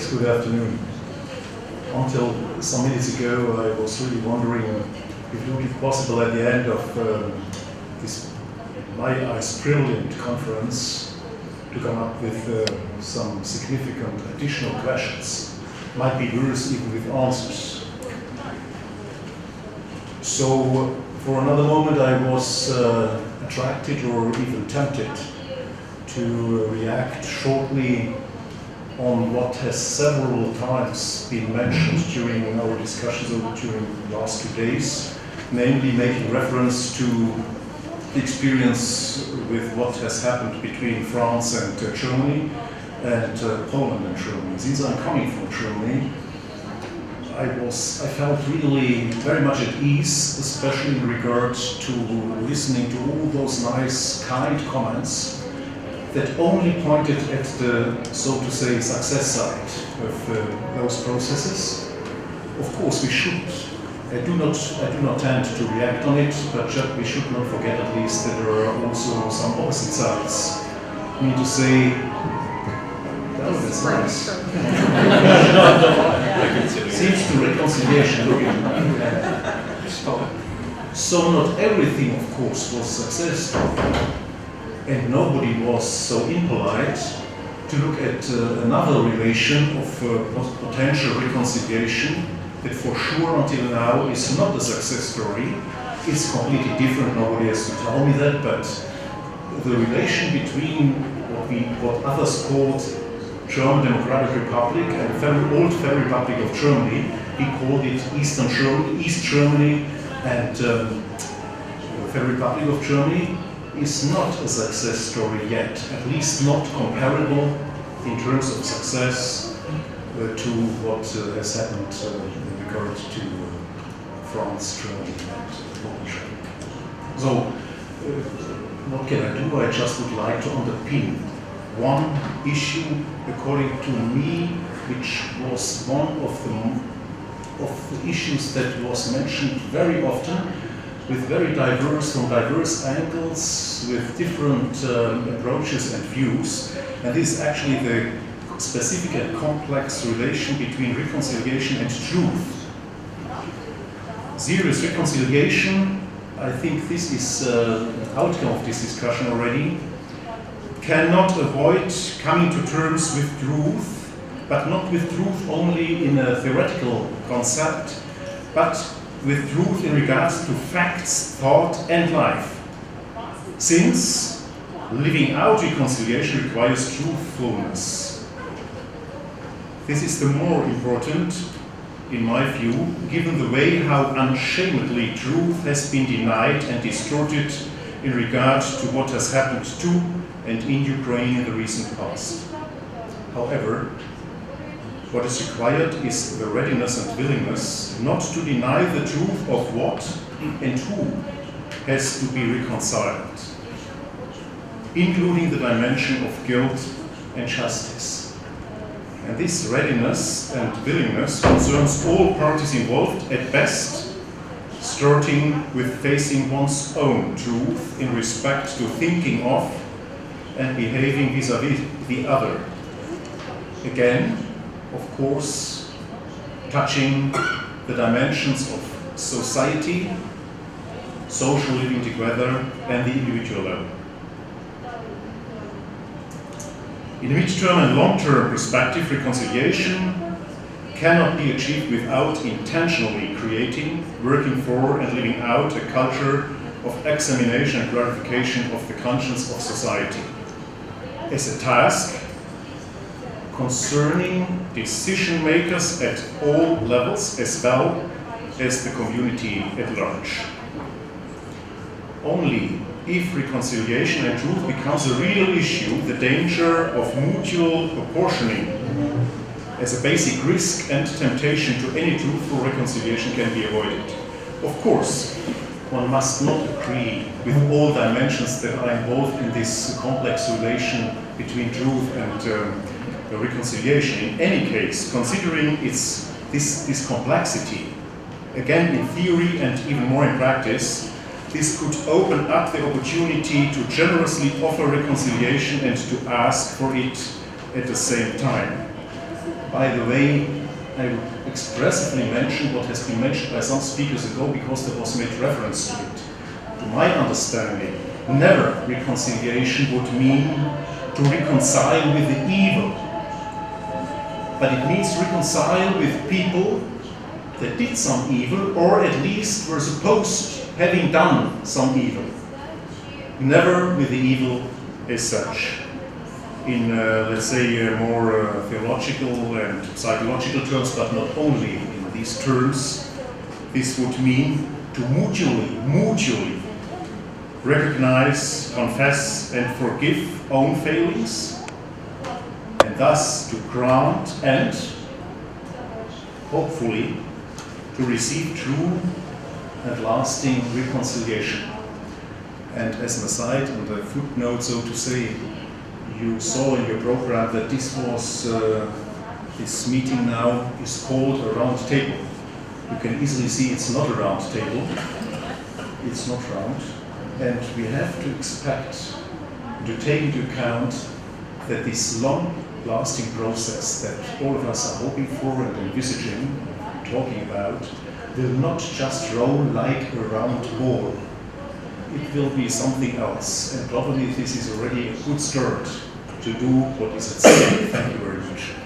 colleagues, good afternoon. Until some minutes ago, I was really wondering if it would be possible at the end of this, my eyes, brilliant conference to come up with some significant additional questions. Might be worse even with answers. So, for another moment, I was attracted or even tempted to react shortly on what has several times been mentioned during our discussions during the last 2 days, namely making reference to the experience with what has happened between France and Germany and Poland and Germany. Since I'm coming from Germany, I felt really very much at ease, especially in regard to listening to all those nice, kind comments that only pointed at the, so to say, success side of those processes. Of course, we should. I do not tend to react on it, but we should not forget at least that there are also some opposite sides. I mean to say, oh, that's nice. Seems to reconciliation. So not everything, of course, was successful. And nobody was so impolite to look at another relation of potential reconciliation that for sure until now is not a success story. It's completely different, nobody has to tell me that, but the relation between what others called German Democratic Republic and the very old Federal Republic of Germany, we called it Eastern Germany, East Germany, and the Federal Republic of Germany is not a success story yet, at least not comparable in terms of success to what has happened in regard to France, Germany, and Poland. So, what can I do? I just would like to underpin one issue, according to me, which was one of the issues that was mentioned very often, with from diverse angles, with different approaches and views. And this is actually the specific and complex relation between reconciliation and truth. Serious reconciliation, I think this is an outcome of this discussion already, cannot avoid coming to terms with truth, but not with truth only in a theoretical concept, but with truth in regards to facts, thought, and life. Since living out reconciliation requires truthfulness. This is the more important, in my view, given the way how unashamedly truth has been denied and distorted in regard to what has happened to and in Ukraine in the recent past. However, what is required is the readiness and willingness not to deny the truth of what and who has to be reconciled, including the dimension of guilt and justice. And this readiness and willingness concerns all parties involved at best, starting with facing one's own truth in respect to thinking of and behaving vis-à-vis the other. Again, of course, touching the dimensions of society, social living together, and the individual level. In a mid-term and long-term perspective, reconciliation cannot be achieved without intentionally creating, working for, and living out a culture of examination and clarification of the conscience of society as a task concerning decision makers at all levels as well as the community at large. Only if reconciliation and truth becomes a real issue, the danger of mutual proportioning as a basic risk and temptation to any truthful reconciliation can be avoided. Of course, one must not agree with all dimensions that are involved in this complex relation between truth and reconciliation. In any case, considering this complexity, again in theory and even more in practice, this could open up the opportunity to generously offer reconciliation and to ask for it at the same time. By the way, I would expressively mention what has been mentioned by some speakers ago because there was made reference to it. To my understanding, never reconciliation would mean to reconcile with the evil, but it means to reconcile with people that did some evil, or at least were supposed having done some evil. Never with the evil as such. In, let's say, more theological and psychological terms, but not only in these terms, this would mean to mutually recognize, confess, and forgive own failings, and thus to grant and, hopefully, to receive true and lasting reconciliation. And as an aside, on the footnote, so to say, you saw in your program that this meeting now is called a round table. You can easily see it's not a round table. It's not round. And we have to expect, to take into account that this long-lasting process that all of us are hoping for and envisaging, talking about, will not just roll like a round ball. It will be something else, and probably this is already a good start to do what is at stake. Thank you very much.